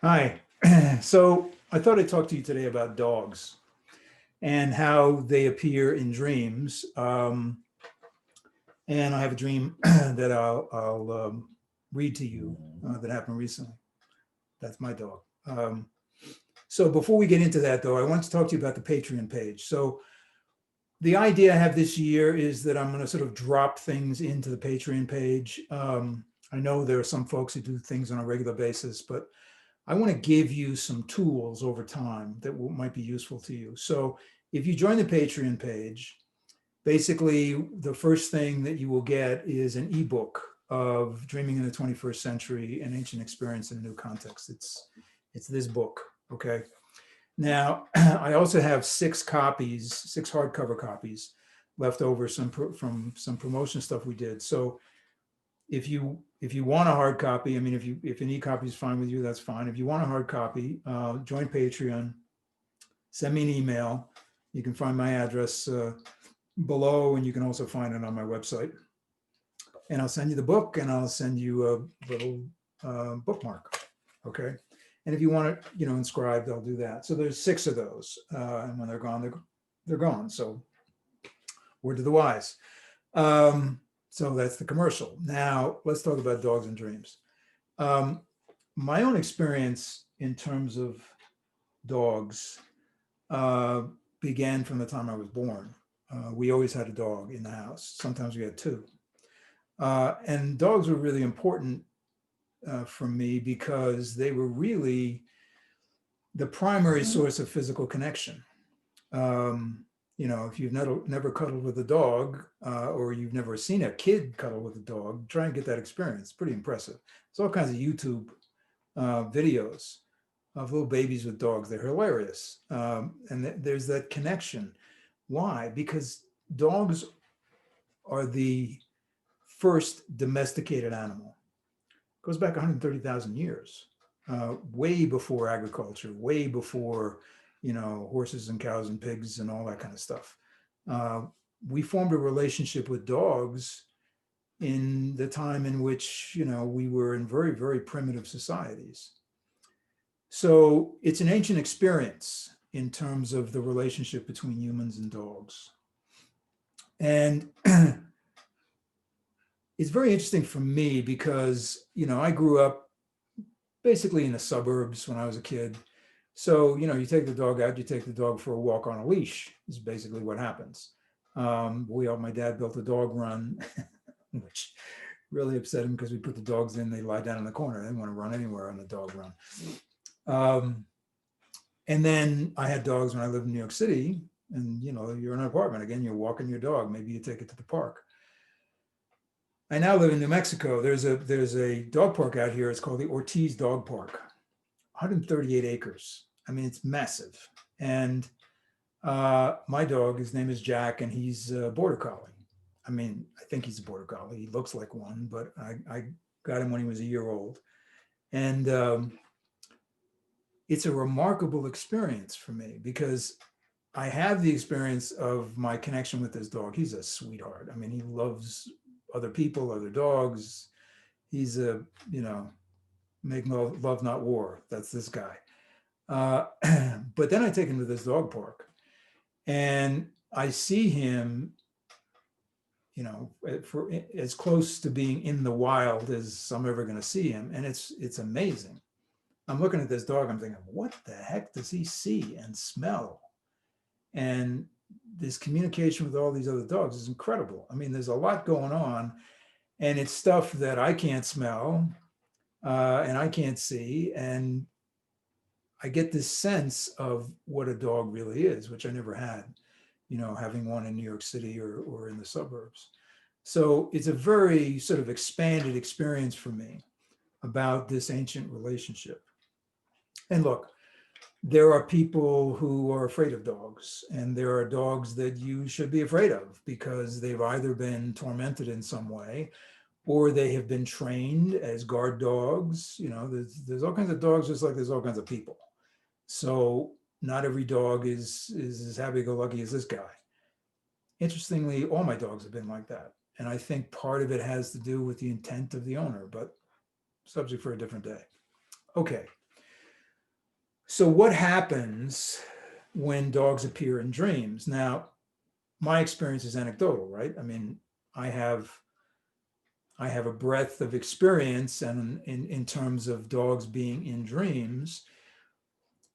Hi. So I thought I'd talk to you today about dogs and how they appear in dreams. And I have a dream that I'll read to you that happened recently. That's my dog. So before we get into that, though, I want to talk to you about the Patreon page. So the idea I have this year is that I'm going to sort of drop things into the Patreon page. I know there are some folks who do things on a regular basis, but I want to give you some tools over time that might be useful to you. So if you join the Patreon page, basically the first thing that you will get is an ebook of Dreaming in the 21st Century, an Ancient Experience in a New Context. It's this book, okay? Now, I also have six hardcover copies left over from some promotion stuff we did. So if you want a hard copy, I mean, if an e-copy is fine with you, that's fine. If you want a hard copy, join Patreon, send me an email. You can find my address below, and you can also find it on my website. And I'll send you the book, and I'll send you a little bookmark. Okay. And if you want it, inscribed, I'll do that. So there's six of those, and when they're gone, they're gone. So word to the wise. So that's the commercial. Now let's talk about dogs and dreams. Um, my own experience in terms of dogs uh, began from the time I was born. We always had a dog in the house. Sometimes we had two. And dogs were really important for me because they were really the primary source of physical connection. Um, if you've never cuddled with a dog or you've never seen a kid cuddle with a dog, try and get that experience. It's pretty impressive. There's all kinds of YouTube videos of little babies with dogs. They're hilarious. And there's that connection. Why? Because dogs are the first domesticated animal. It goes back 130,000 years, way before agriculture, way before, horses and cows and pigs and all that kind of stuff. Uh, we formed a relationship with dogs in the time in which, we were in very, very primitive societies. So it's an ancient experience in terms of the relationship between humans and dogs. And it's very interesting for me because, I grew up basically in the suburbs when I was a kid. So, you take the dog out, you take the dog for a walk on a leash, is basically what happens. My dad built a dog run, which really upset him because we put the dogs in, they lie down in the corner. They didn't want to run anywhere on the dog run. Um, And then I had dogs when I lived in New York City. And you're in an apartment again. You're walking your dog. Maybe you take it to the park. I now live in New Mexico. There's a dog park out here. It's called the Ortiz Dog Park. 138 acres. I mean, it's massive. And my dog, his name is Jack, and he's a border collie. I mean, I think he's a border collie. He looks like one, but I got him when he was a year old. And it's a remarkable experience for me because I have the experience of my connection with this dog. He's a sweetheart. I mean, he loves other people, other dogs. He's you know, make love, not war. That's this guy. Uh, but then I take him to this dog park and I see him, for as close to being in the wild as I'm ever going to see him. And it's amazing. I'm looking at this dog. I'm thinking, what the heck does he see and smell? And this communication with all these other dogs is incredible. I mean, there's a lot going on, and it's stuff that I can't smell and I can't see. And I get this sense of what a dog really is, which I never had, having one in New York City or in the suburbs. So it's a very sort of expanded experience for me about this ancient relationship. And look, there are people who are afraid of dogs, and there are dogs that you should be afraid of because they've either been tormented in some way or they have been trained as guard dogs. There's all kinds of dogs, just like there's all kinds of people. So not every dog is as happy-go-lucky as this guy. Interestingly, all my dogs have been like that. And I think part of it has to do with the intent of the owner, but subject for a different day. Okay. So what happens when dogs appear in dreams? Now, my experience is anecdotal, right? I mean, I have a breadth of experience and in terms of dogs being in dreams.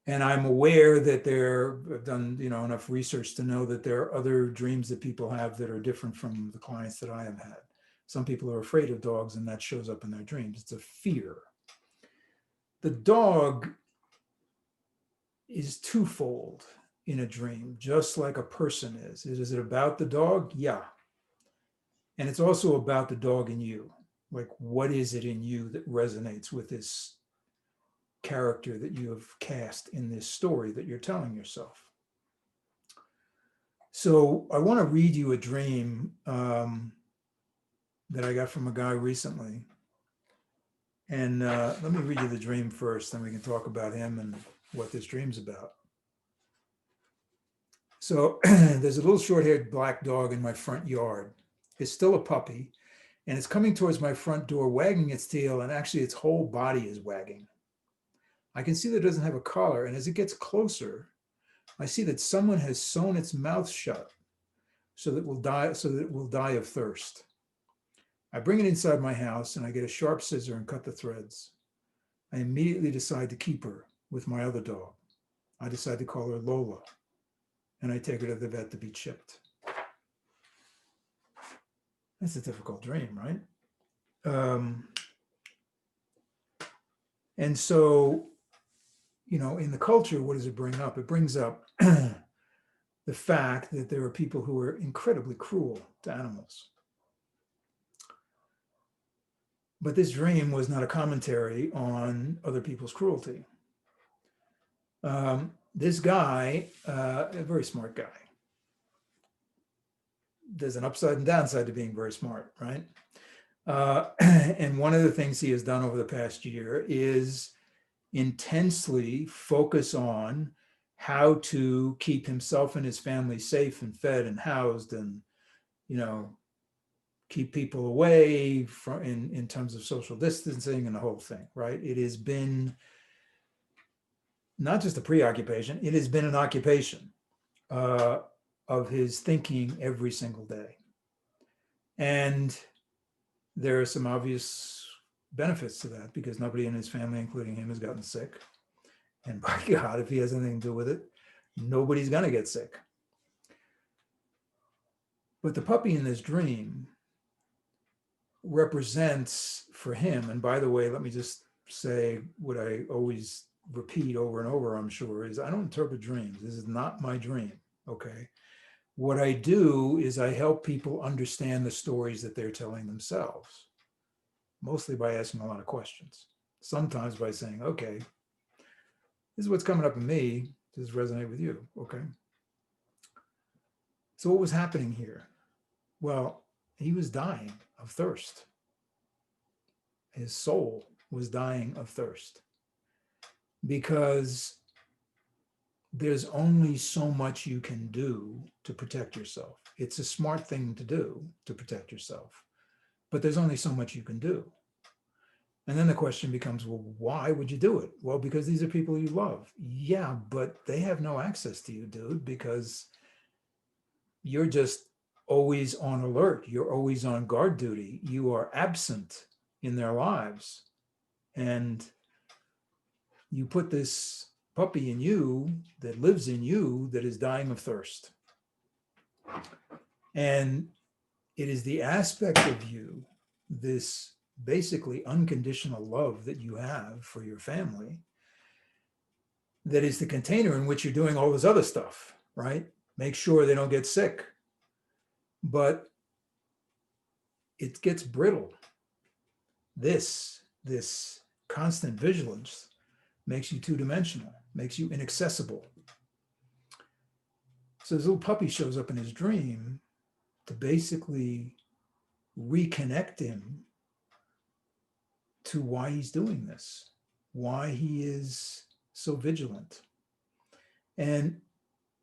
And I'm aware that I've done, enough research to know that there are other dreams that people have that are different from the clients that I have had. Some people are afraid of dogs and that shows up in their dreams. It's a fear. The dog is twofold in a dream, just like a person is. Is it about the dog? Yeah. And it's also about the dog in you. Like, what is it in you that resonates with this character that you have cast in this story that you're telling yourself? So I want to read you a dream that I got from a guy recently. And let me read you the dream first, then we can talk about him and what this dream's about. So there's a little short-haired black dog in my front yard. It's still a puppy, and it's coming towards my front door, wagging its tail, and actually its whole body is wagging. I can see that it doesn't have a collar, and as it gets closer, I see that someone has sewn its mouth shut so that it will die of thirst. I bring it inside my house, and I get a sharp scissor and cut the threads. I immediately decide to keep her with my other dog. I decide to call her Lola, and I take her to the vet to be chipped. That's a difficult dream, right? And so, in the culture, what does it bring up? It brings up the fact that there are people who are incredibly cruel to animals. But this dream was not a commentary on other people's cruelty. This guy, a very smart guy. There's an upside and downside to being very smart, right? And one of the things he has done over the past year is intensely focus on how to keep himself and his family safe and fed and housed, and keep people away from in terms of social distancing and the whole thing, right? It has been not just a preoccupation, it has been an occupation of his thinking every single day. And there are some obvious benefits to that, because nobody in his family, including him, has gotten sick. And by God, if he has anything to do with it, nobody's going to get sick. But the puppy in this dream represents for him, and by the way, let me just say what I always repeat over and over, I'm sure, is I don't interpret dreams. This is not my dream, okay? What I do is I help people understand the stories that they're telling themselves, mostly by asking a lot of questions. Sometimes by saying, okay, this is what's coming up in me. Does this resonate with you? Okay. So what was happening here? Well, he was dying of thirst. His soul was dying of thirst, because there's only so much you can do to protect yourself. It's a smart thing to do to protect yourself, but there's only so much you can do. And then the question becomes, well, why would you do it? Well, because these are people you love. Yeah, but they have no access to you, dude, because you're just always on alert. You're always on guard duty. You are absent in their lives. And you put this puppy in you that lives in you that is dying of thirst. And it is the aspect of you, this basically unconditional love that you have for your family, that is the container in which you're doing all this other stuff, right? Make sure they don't get sick. But it gets brittle. This constant vigilance makes you two-dimensional, makes you inaccessible. So this little puppy shows up in his dream to basically reconnect him to why he's doing this, why he is so vigilant. And,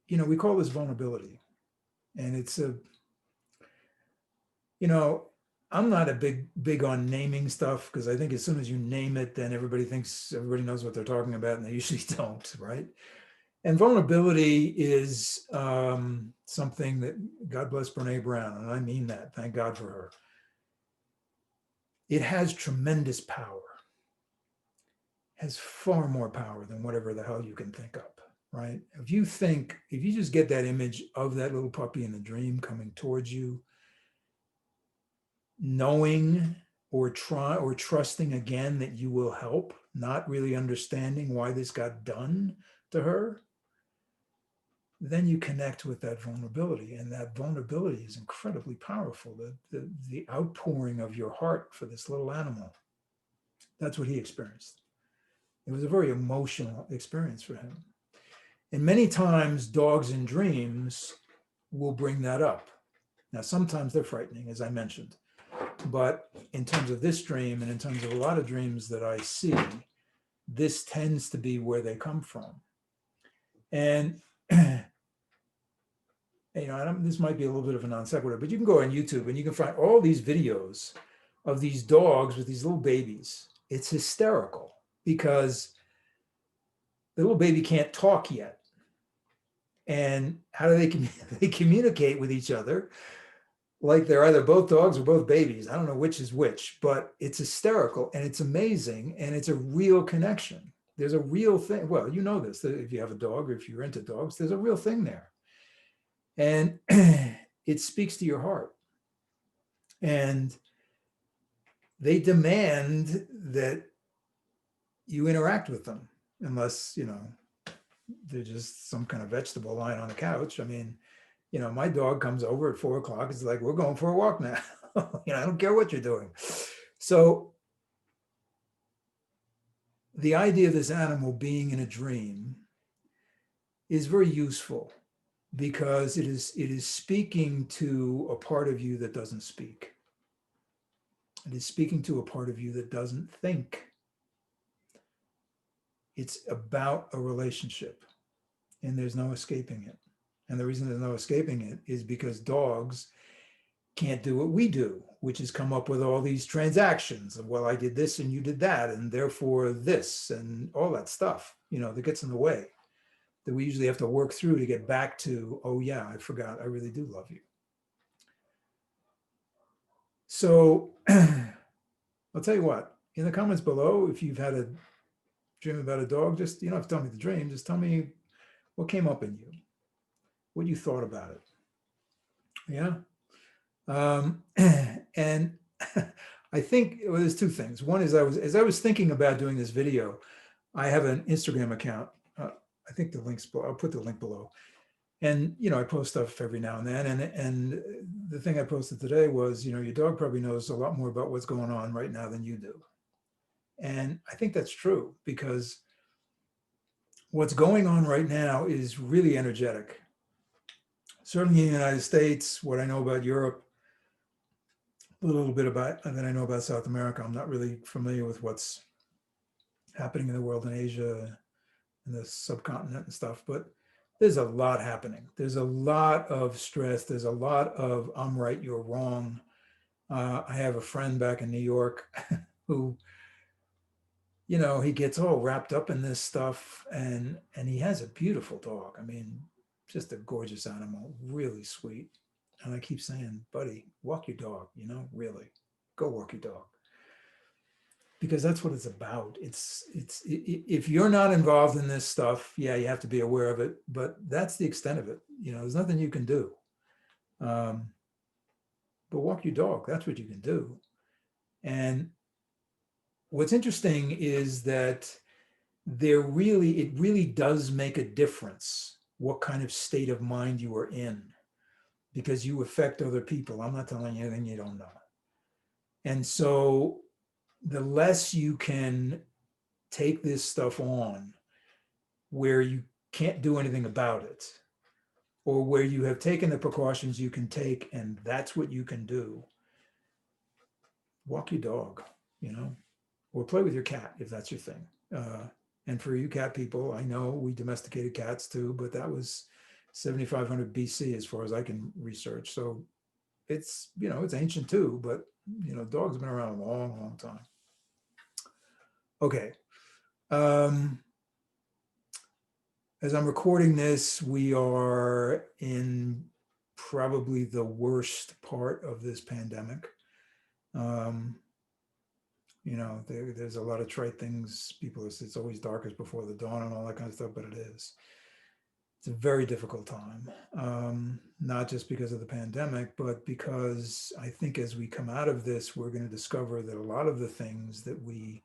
we call this vulnerability. And it's I'm not a big on naming stuff, because I think as soon as you name it, then everybody thinks everybody knows what they're talking about, and they usually don't, right? And vulnerability is something that, God bless Brene Brown, and I mean that, thank God for her. It has tremendous power, has far more power than whatever the hell you can think up, right? If you just get that image of that little puppy in the dream coming towards you, knowing or trusting again that you will help, not really understanding why this got done to her, then you connect with that vulnerability. And that vulnerability is incredibly powerful. The outpouring of your heart for this little animal. That's what he experienced. It was a very emotional experience for him. And many times dogs in dreams will bring that up. Now, sometimes they're frightening, as I mentioned. But in terms of this dream, and in terms of a lot of dreams that I see, this tends to be where they come from. And this might be a little bit of a non sequitur, but you can go on YouTube and you can find all these videos of these dogs with these little babies. It's hysterical because the little baby can't talk yet. And how do they communicate with each other? Like they're either both dogs or both babies. I don't know which is which, but it's hysterical and it's amazing. And it's a real connection. There's a real thing. Well, you know this, if you have a dog or if you're into dogs, there's a real thing there. And it speaks to your heart. And they demand that you interact with them, unless, they're just some kind of vegetable lying on the couch. I mean, my dog comes over at 4 o'clock. It's like, we're going for a walk now. I don't care what you're doing. So the idea of this animal being in a dream is very useful, because it is speaking to a part of you that doesn't speak. It is speaking to a part of you that doesn't think. It's about a relationship, and there's no escaping it. And the reason there's no escaping it is because dogs can't do what we do, which is come up with all these transactions of, well, I did this and you did that, and therefore this, and all that stuff, that gets in the way, that we usually have to work through to get back to, oh yeah, I forgot, I really do love you. So I'll tell you what, in the comments below, if you've had a dream about a dog, just, you don't have to tell me the dream, just tell me what came up in you, what you thought about it. Yeah. And I think, well, there's two things. One is, as I was thinking about doing this video, I have an Instagram account. I think the link's below. I'll put the link below. And, I post stuff every now and then. And the thing I posted today was, your dog probably knows a lot more about what's going on right now than you do. And I think that's true, because what's going on right now is really energetic. Certainly in the United States, what I know about Europe, a little bit about that I know about South America. I'm not really familiar with what's happening in the world in Asia and the subcontinent and stuff, but there's a lot happening. There's a lot of stress. There's a lot of I'm right, you're wrong. I have a friend back in New York who, he gets all wrapped up in this stuff, and he has a beautiful dog. I mean, just a gorgeous animal, really sweet. And I keep saying, buddy, walk your dog, really go walk your dog. Because that's what it's about. If you're not involved in this stuff, yeah, you have to be aware of it, but that's the extent of it. There's nothing you can do. But walk your dog, that's what you can do. And what's interesting is that it really does make a difference what kind of state of mind you are in, because you affect other people. I'm not telling you anything you don't know. And so the less you can take this stuff on where you can't do anything about it, or where you have taken the precautions you can take and that's what you can do, walk your dog, or play with your cat if that's your thing. And for you cat people, I know we domesticated cats too, but that was 7,500 BC as far as I can research. So it's, it's ancient too, but dogs have been around a long, long time. Okay. Um, as I'm recording this, we are in probably the worst part of this pandemic. Um, there's a lot of trite things. People say it's always darkest before the dawn and all that kind of stuff, but it is. It's a very difficult time, not just because of the pandemic, but because I think as we come out of this, we're going to discover that a lot of the things that we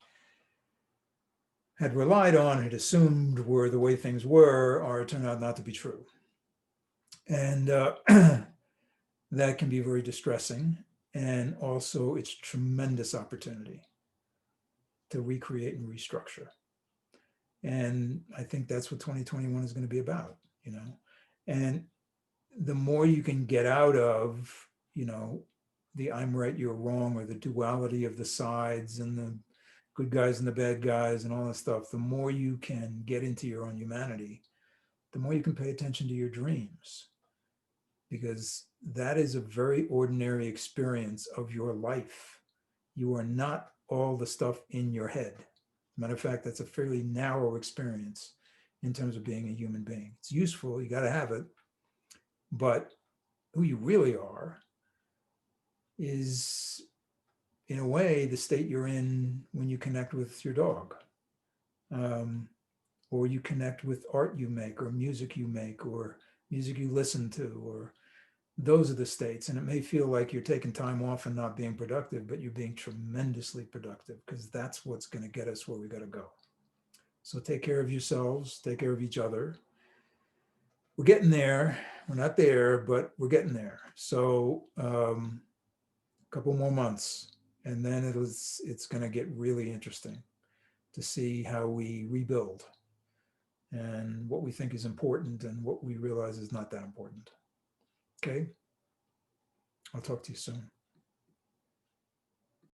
had relied on, had assumed were the way things were, are turned out not to be true. And that can be very distressing. And also, it's tremendous opportunity to recreate and restructure. And I think that's what 2021 is going to be about, And the more you can get out of, the I'm right, you're wrong, or the duality of the sides and the good guys and the bad guys and all that stuff, the more you can get into your own humanity, the more you can pay attention to your dreams. Because that is a very ordinary experience of your life. You are not all the stuff in your head. Matter of fact, that's a fairly narrow experience in terms of being a human being. It's useful, you got to have it. But who you really are is, in a way, the state you're in when you connect with your dog. Or you connect with art you make, or music you make, or music you listen to, or those are the states. And it may feel like you're taking time off and not being productive, but you're being tremendously productive, because that's what's going to get us where we got to go. So take care of yourselves, take care of each other. We're getting there. We're not there, but we're getting there. So a couple more months, and then it's going to get really interesting to see how we rebuild and what we think is important and what we realize is not that important. Okay. I'll talk to you soon.